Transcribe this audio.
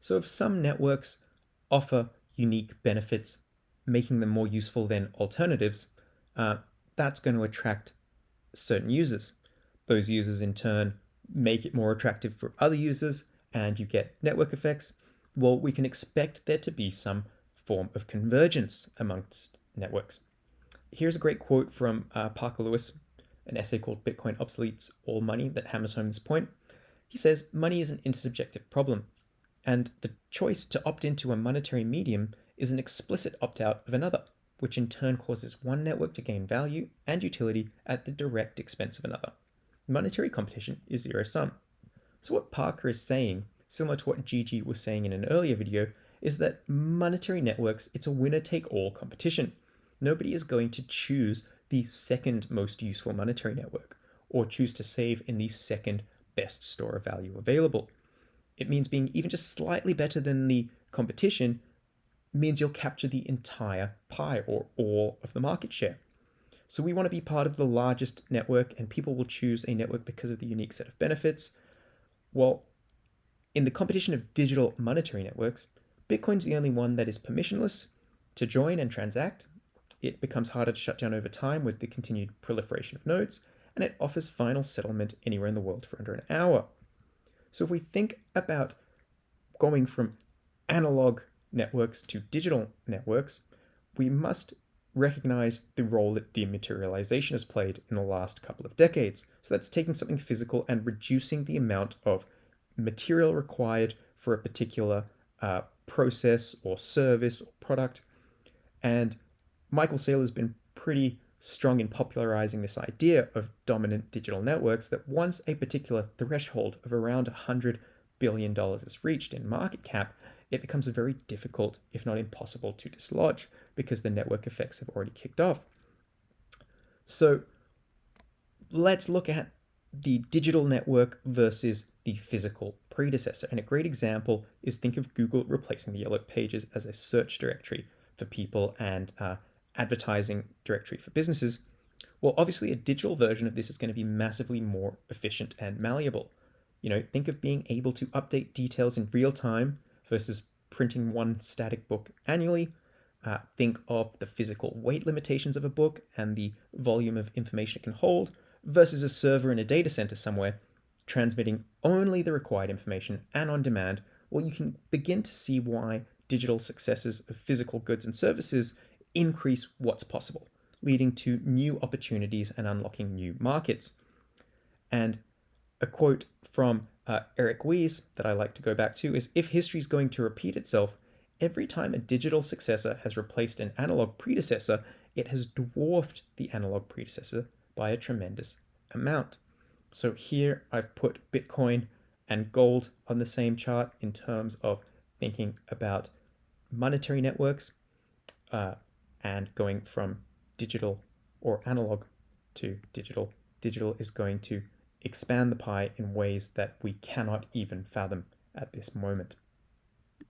So if some networks offer unique benefits, making them more useful than alternatives, uh, that's going to attract certain users. Those users in turn make it more attractive for other users, and you get network effects. Well, we can expect there to be some form of convergence amongst networks. Here's a great quote from Parker Lewis, an essay called Bitcoin Obsoletes All Money that hammers home this point. He says money is an intersubjective problem, and the choice to opt into a monetary medium is an explicit opt out of another, which in turn causes one network to gain value and utility at the direct expense of another. Monetary competition is zero sum. So, what Parker is saying, similar to what Gigi was saying in an earlier video, is that monetary networks, it's a winner take all competition. Nobody is going to choose the second most useful monetary network or choose to save in the second best store of value available. It means being even just slightly better than the competition means you'll capture the entire pie or all of the market share. So we want to be part of the largest network, and people will choose a network because of the unique set of benefits. Well, in the competition of digital monetary networks, Bitcoin's the only one that is permissionless to join and transact. It becomes harder to shut down over time with the continued proliferation of nodes, and it offers final settlement anywhere in the world for under an hour. So if we think about going from analog networks to digital networks, we must recognize the role that dematerialization has played in the last couple of decades. So that's taking something physical and reducing the amount of material required for a particular process or service or product. And Michael Saylor has been pretty strong in popularizing this idea of dominant digital networks, that once a particular threshold of around $100 billion is reached in market cap, it becomes very difficult, if not impossible, to dislodge because the network effects have already kicked off. So let's look at the digital network versus the physical predecessor. And a great example is, think of Google replacing the yellow pages as a search directory for people and advertising directory for businesses. Well, obviously a digital version of this is going to be massively more efficient and malleable. Think of being able to update details in real time versus printing one static book annually. Think of the physical weight limitations of a book and the volume of information it can hold versus a server in a data center somewhere transmitting only the required information and on demand. Well, you can begin to see why digital successes of physical goods and services increase what's possible, leading to new opportunities and unlocking new markets. And a quote from Eric Weiss that I like to go back to is, if history is going to repeat itself, every time a digital successor has replaced an analog predecessor, it has dwarfed the analog predecessor by a tremendous amount. So here I've put Bitcoin and gold on the same chart in terms of thinking about monetary networks and going from digital or analog to digital. Digital is going to expand the pie in ways that we cannot even fathom at this moment.